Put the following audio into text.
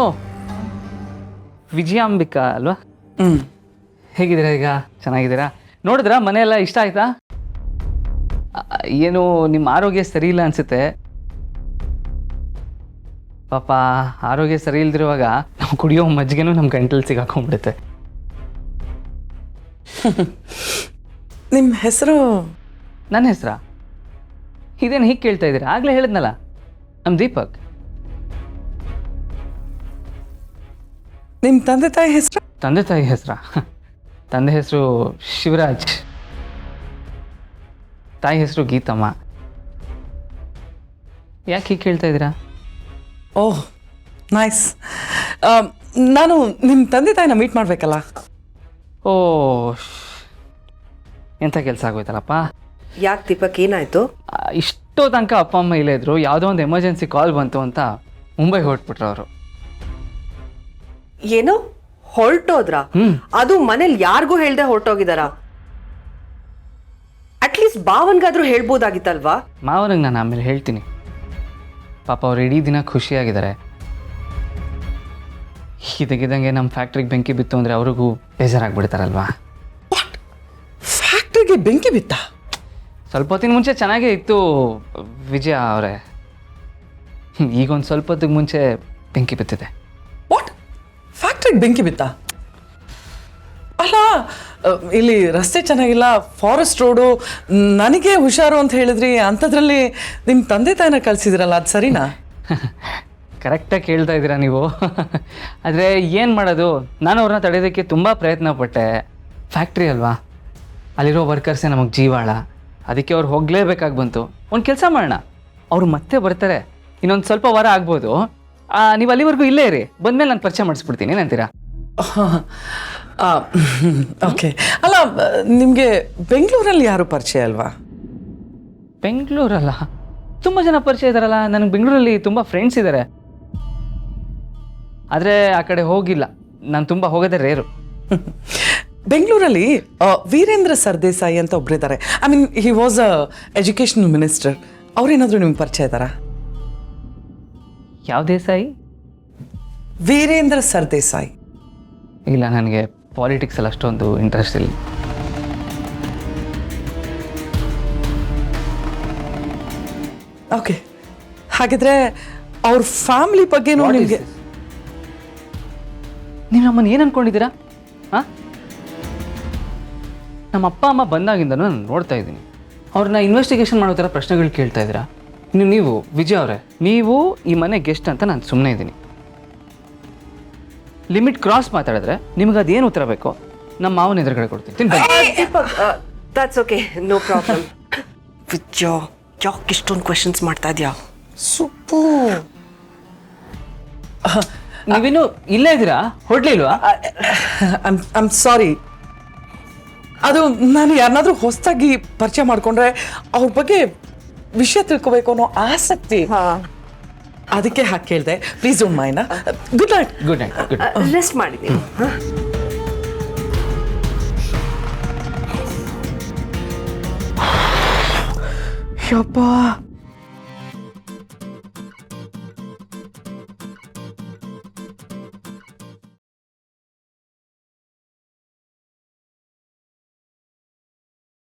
ಓ ವಿಜಯಾಂಬಿಕಾ ಅಲ್ವಾ? ಹೇಗಿದ್ದೀರಾ ಈಗ? ಚೆನ್ನಾಗಿದ್ದೀರಾ? ನೋಡಿದ್ರಾ ಮನೆಯೆಲ್ಲ ಇಷ್ಟ ಆಯ್ತಾ? ಏನು ನಿಮ್ಮ ಆರೋಗ್ಯ ಸರಿ ಇಲ್ಲ ಅನಿಸುತ್ತೆ. ಪಾಪ ಆರೋಗ್ಯ ಸರಿ ಇಲ್ದಿರುವಾಗ ನಾವು ಕುಡಿಯೋ ಮಜ್ಜಿಗೆನೂ ನಮ್ಮ ಗಂಟಲು ಸಿಗಾಕೊಂಡ್ಬಿಡುತ್ತೆ. ನಿಮ್ಮ ಹೆಸರು? ನನ್ನ ಹೆಸರಾ? ಇದೇನು ಹೀಗೆ ಕೇಳ್ತಾ ಇದ್ದೀರಾ? ಆಗಲೇ ಹೇಳಿದ್ನಲ್ಲ, ನಮ್ಮ ದೀಪಕ್. ನಿಮ್ಮ ತಂದೆ ತಾಯಿ ಹೆಸರು? ತಂದೆ ತಾಯಿ ಹೆಸರಾ? ತಂದೆ ಹೆಸರು ಶಿವರಾಜ್, ತಾಯಿ ಹೆಸರು ಗೀತಮ್ಮ. ಯಾಕೆ ಹೀಗೆ ಕೇಳ್ತಾ ಇದ್ದೀರಾ? ಓಹ್ ನೈಸ್. ನಾನು ನಿಮ್ಮ ತಂದೆ ತಾಯಿನ ಮೀಟ್ ಮಾಡಬೇಕಲ್ಲ. ಓ ಎಂಥ ಕೆಲಸ ಆಗೋಯ್ತಲ್ಲಪ್ಪ. ಯಾಕೆ ದೀಪಕ್, ಏನಾಯ್ತು? ಇಷ್ಟೋ ತನಕ ಅಪ್ಪ ಅಮ್ಮ ಇಲ್ಲೇ ಇದ್ರು. ಯಾವುದೋ ಒಂದು ಎಮರ್ಜೆನ್ಸಿ ಕಾಲ್ ಬಂತು ಅಂತ ಮುಂಬೈಗೆ ಹೊರಟ್ಬಿಟ್ರು ಅವರು. ಏನು ಹೊರಟೋದ್ರಾ? ಅದು ಮನೇಲಿ ಯಾರಿಗೂ ಹೇಳ್ದೆ ಹೊರಟೋಗಿದಾರ? ಅಟ್ಲೀಸ್ಟ್ ಭಾವನ್ಗಾದ್ರೂ ಹೇಳ್ಬೋದಾಗಿತ್ತಲ್ವಾ? ಮಾವನಿಗೆ ನಾನು ಆಮೇಲೆ ಹೇಳ್ತೀನಿ. ಪಾಪ ಅವ್ರು ಇಡೀ ದಿನ ಖುಷಿಯಾಗಿದ್ದಾರೆ. ಇದಕ್ಕಿದ್ದಂಗೆ ನಮ್ಮ ಫ್ಯಾಕ್ಟ್ರಿಗೆ ಬೆಂಕಿ ಬಿತ್ತು ಅಂದರೆ ಅವ್ರಿಗೂ ಬೇಜಾರಾಗ್ಬಿಡ್ತಾರಲ್ವಾ. ಫ್ಯಾಕ್ಟ್ರಿಗೆ ಬೆಂಕಿ ಬಿತ್ತ? ಸ್ವಲ್ಪ ಹೊತ್ತಿನ ಮುಂಚೆ ಚೆನ್ನಾಗೇ ಇತ್ತು ವಿಜಯ ಅವರೇ. ಈಗೊಂದು ಸ್ವಲ್ಪ ಹೊತ್ತಿಗೆ ಮುಂಚೆ ಬೆಂಕಿ ಬಿತ್ತಿದೆ. ವಾಟ್? ಫ್ಯಾಕ್ಟ್ರಿಗೆ ಬೆಂಕಿ ಬಿತ್ತ? ಅಲ್ಲ, ಇಲ್ಲಿ ರಸ್ತೆ ಚೆನ್ನಾಗಿಲ್ಲ, ಫಾರೆಸ್ಟ್ ರೋಡು, ನನಗೆ ಹುಷಾರು ಅಂತ ಹೇಳಿದ್ರಿ, ಅಂಥದ್ರಲ್ಲಿ ನಿಮ್ಮ ತಂದೆ ತಾಯಿನ ಕಳಿಸಿದ್ರಲ್ಲ, ಅದು ಸರಿನಾ? ಕರೆಕ್ಟಾಗಿ ಕೇಳ್ತಾ ಇದ್ದೀರಾ ನೀವು. ಆದರೆ ಏನು ಮಾಡೋದು, ನಾನು ಅವ್ರನ್ನ ತಡೆಯೋದಕ್ಕೆ ತುಂಬ ಪ್ರಯತ್ನ ಪಟ್ಟೆ. ಫ್ಯಾಕ್ಟ್ರಿ ಅಲ್ವಾ, ಅಲ್ಲಿರೋ ವರ್ಕರ್ಸೇ ನಮಗೆ ಜೀವಾಳ. ಅದಕ್ಕೆ ಅವ್ರು ಹೋಗಲೇಬೇಕಾಗಿ ಬಂತು. ಒಂದು ಕೆಲಸ ಮಾಡೋಣ, ಅವರು ಮತ್ತೆ ಬರ್ತಾರೆ, ಇನ್ನೊಂದು ಸ್ವಲ್ಪ ವಾರ ಆಗ್ಬೋದು. ನೀವು ಅಲ್ಲಿವರೆಗೂ ಇಲ್ಲೇ ಇರಿ, ಬಂದಮೇಲೆ ನಾನು ಪರಿಚಯ ಮಾಡಿಸ್ಬಿಡ್ತೀನಿ. ಏನಂತೀರಾ? ಓಕೆ. ಅಲ್ಲ, ನಿಮಗೆ ಬೆಂಗಳೂರಲ್ಲಿ ಯಾರು ಪರಿಚಯ ಅಲ್ವಾ? ಬೆಂಗಳೂರಲ್ಲ ತುಂಬ ಜನ ಪರಿಚಯ ಇದ್ದಾರಲ್ಲ. ನನಗೆ ಬೆಂಗಳೂರಲ್ಲಿ ತುಂಬ ಫ್ರೆಂಡ್ಸ್ ಇದ್ದಾರೆ. ಆದರೆ ಆ ಕಡೆ ಹೋಗಿಲ್ಲ, ನಾನು ತುಂಬ ಹೋಗೋದೇ ರೇರು. ಬೆಂಗಳೂರಲ್ಲಿ ವೀರೇಂದ್ರ ಸರ್ದೇಸಾಯಿ ಅಂತ ಒಬ್ಬರಿದ್ದಾರೆ. I mean he was a educational minister. ಅವ್ರೇನಾದರೂ ನಿಮ್ಗೆ ಪರಿಚಯ ಇದ್ದಾರಾ? ಯಾವ ದೇಸಾಯಿ? ವೀರೇಂದ್ರ ಸರ್ದೇಸಾಯಿ. ಇಲ್ಲ, ನನಗೆ ಪಾಲಿಟಿಕ್ಸಲ್ಲಿ ಅಷ್ಟೊಂದು ಇಂಟ್ರೆಸ್ಟ್ ಇಲ್ಲ. ಓಕೆ, ಹಾಗಿದ್ರೆ ಅವ್ರ ಫ್ಯಾಮಿಲಿ ಬಗ್ಗೆನೂ ನಿಮಗೆ? ನೀವು ನಮ್ಮನ್ನು ಏನು ಅಂದ್ಕೊಂಡಿದ್ದೀರಾ? ಹಾಂ, ನಮ್ಮ ಅಪ್ಪ ಅಮ್ಮ ಬಂದಾಗಿಂದನೂ ನಾನು ನೋಡ್ತಾ ಇದ್ದೀನಿ. ಅವ್ರನ್ನ ಇನ್ವೆಸ್ಟಿಗೇಷನ್ ಮಾಡೋ ಥರ ಪ್ರಶ್ನೆಗಳು ಕೇಳ್ತಾ ಇದ್ದೀರಾ. ಇನ್ನು ನೀವು ವಿಜಯ್ ಅವರೇ, ನೀವು ಈ ಮನೆ ಗೆಸ್ಟ್ ಅಂತ ನಾನು ಸುಮ್ಮನೆ ಇದ್ದೀನಿ. ಲಿಮಿಟ್ ಕ್ರಾಸ್ ಮಾತಾಡಿದ್ರೆ ನಿಮ್ಗೆ ಅದೇನು ಉತ್ತರ ಬೇಕೋ ನಮ್ಮ ಮಾವನ ಎದುರುಗಡೆ ಕೊಡ್ತೀನಿ. That's okay, no problem. Vijaya, ಯಾಕೆ ಇಷ್ಟೊಂದು ಕ್ವೆಶನ್ಸ್ ಮಾಡ್ತಾ ಇದೆಯಾ? ಸುಪ್ಪು, ನೀವಿನ್ನು ಇಲ್ಲೇ ಇದ್ದೀರಾ? ಹೊರಡ್ಲಿಲ್ವಾ? I'm sorry. ಅದು ನಾನು ಯಾರನ್ನಾದ್ರೂ ಹೊಸದಾಗಿ ಪರಿಚಯ ಮಾಡಿಕೊಂಡ್ರೆ ಅವ್ರ ಬಗ್ಗೆ ವಿಷಯ ತಿಳ್ಕೋಬೇಕು ಅನ್ನೋ ಆಸಕ್ತಿ, ಅದಕ್ಕೆ ಹಾಕಿ ಕೇಳಿದೆ. Please don't mind. Good night. Good night. Good night. Rest ಮಾಡಿದ್ದೀನಿ. ಯಪ್ಪ,